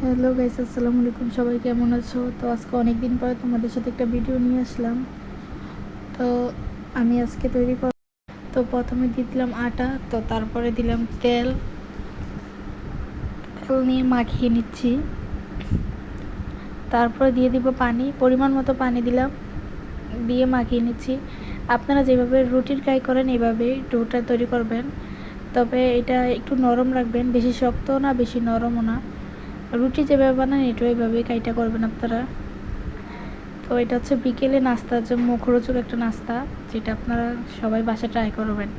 Hello guys, আসসালামু আলাইকুম। সবাই কেমন আছো? তো আজকে অনেক দিন পরে তোমাদের সাথে একটা ভিডিও নিয়ে আসলাম। তো আমি আজকে তো প্রথমে দিয়ে দিলাম আটা, তো তারপরে দিলাম তেল। তেল নিয়ে মাখিয়ে নিচ্ছি। তারপরে দিয়ে দিব পানি, পরিমাণ মতো পানি দিলাম, দিয়ে মাখিয়ে নিচ্ছি। আপনারা যেভাবে রুটির কাই করেন এইভাবেই ডোটা তৈরি করবেন, তবে এটা একটু নরম রাখবেন, বেশি শক্তও না বেশি নরমও না। রুটি যেভাবে বানান এটা ওইভাবেই কাইটা করবেন আপনারা। তো এটা হচ্ছে বিকেলে নাস্তা, যে মুখরোচক একটা নাস্তা, যেটা আপনারা সবাই বাসায় ট্রাই করবেন।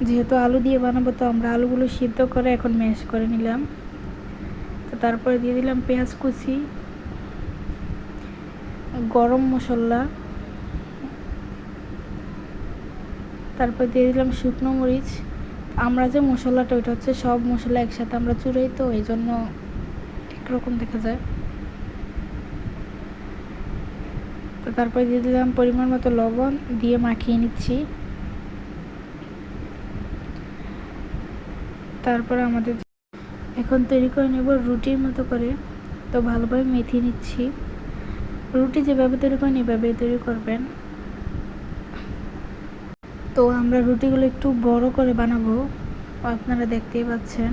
যেহেতু আলু দিয়ে বানাবো, তো আমরা আলুগুলো সিদ্ধ করে এখন ম্যাশ করে নিলাম। তো তারপরে দিয়ে দিলাম পেঁয়াজ কুচি, গরম মশলা, তারপর দিয়ে দিলাম শুকনো মরিচ। আমরা যে মশলাটা, ওইটা হচ্ছে সব মশলা একসাথে আমরা চুড়াই, তো এই জন্য একরকম দেখা যায়। তো তারপরে দিয়ে দিলাম পরিমাণ মতো লবণ, দিয়ে মাখিয়ে নিচ্ছি। তারপরে আমাদের এখন তৈরি করে নেব রুটির মতো করে। তো ভালোভাবে মেখে নিচ্ছি। রুটি যেভাবে তৈরি করেন এভাবে তৈরি করবেন। তো আমরা রুটিগুলো একটু বড় করে বানাবো, আপনারা দেখতেই পাচ্ছেন।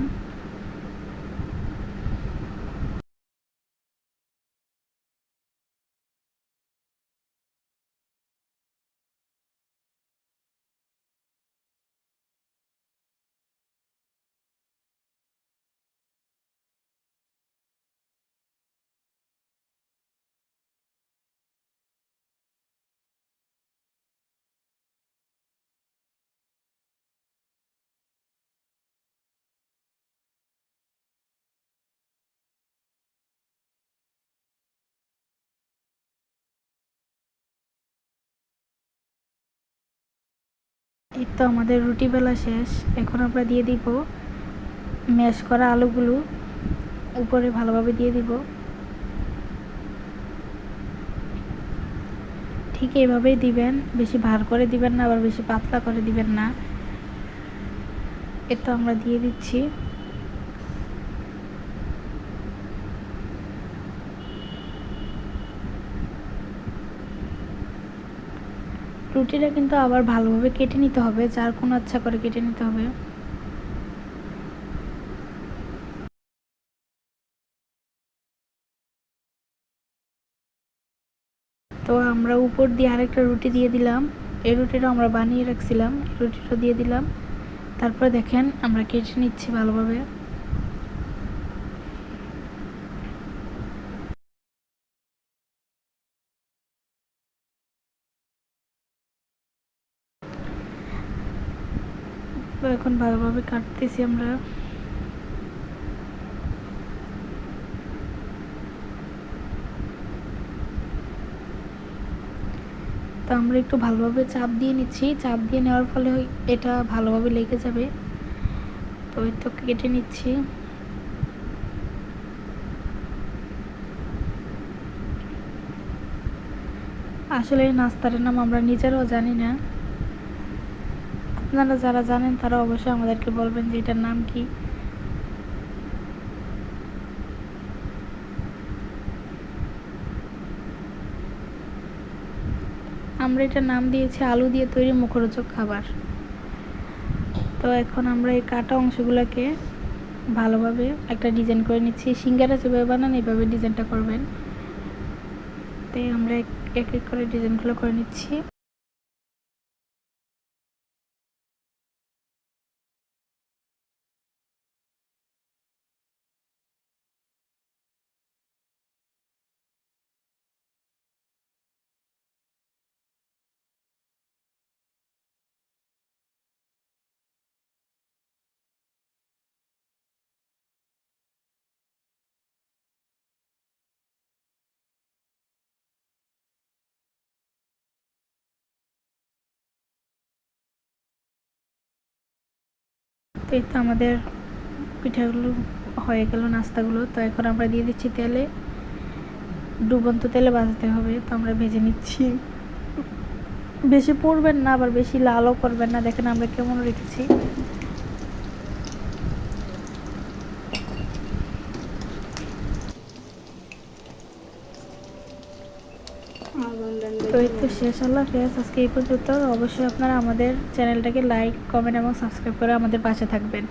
এই তো আমাদের রুটি বেলা শেষ। এখন আমরা দিয়ে দিব ম্যাশ করা আলুগুলো, উপরে ভালোভাবে দিয়ে দিব। ঠিক এইভাবেই দিবেন, বেশি ভার করে দিবেন না, আবার বেশি পাতলা করে দিবেন না। এটা আমরা দিয়ে দিচ্ছি। রুটিটা কিন্তু আবার ভালোভাবে কেটে নিতে হবে, যার কোনো আচ্ছা করে কেটে নিতে হবে। তো আমরা উপর দিয়ে আরেকটা রুটি দিয়ে দিলাম। এই রুটিটা আমরা বানিয়ে রাখছিলাম, এই রুটিটা দিয়ে দিলাম। তারপর দেখেন আমরা কেটে নিচ্ছি ভালোভাবে। তো এখন ভালোভাবে কাটতেছি আমরা। তো আমরা একটু ভালোভাবে চাপ দিয়ে নিচ্ছি, চাপ দিয়ে নেওয়ার ফলে এটা ভালোভাবে লেগে যাবে। তো এই তো কেটে নিচ্ছি। আসলে এই নাস্তাটার নাম আমরা নিজেরাও জানি না। আপনারা যারা জানেন তারা অবশ্যই আমাদেরকে বলবেন যে এটার নাম কি। আমরা এটার নাম দিয়েছি আলু দিয়ে তৈরি মুখরোচক খাবার। তো এখন আমরা এই কাটা অংশগুলোকে ভালোভাবে একটা ডিজাইন করে নিচ্ছি। সিঙ্গারা যেভাবে বানান এইভাবে ডিজাইনটা করবেন। তাই আমরা এক এক করে ডিজাইনগুলো করে নিচ্ছি। তো এই তো আমাদের পিঠাগুলো হয়ে গেল, নাস্তাগুলো। তো এখন আমরা দিয়ে দিচ্ছি তেলে, ডুবন্ত তেলে ভাজতে হবে। তো আমরা ভেজে নিচ্ছি। বেশি পুড়বেন না, আবার বেশি লালও করবেন না। দেখেন আমরা কেমন রেখেছি। তো এই তো শেষ। আল্লাহ হাফেজ। আজকে এই পর্যন্ত। অবশ্যই আপনারা আমাদের চ্যানেলটাকে লাইক, কমেন্ট এবং সাবস্ক্রাইব করে আমাদের পাশে থাকবেন।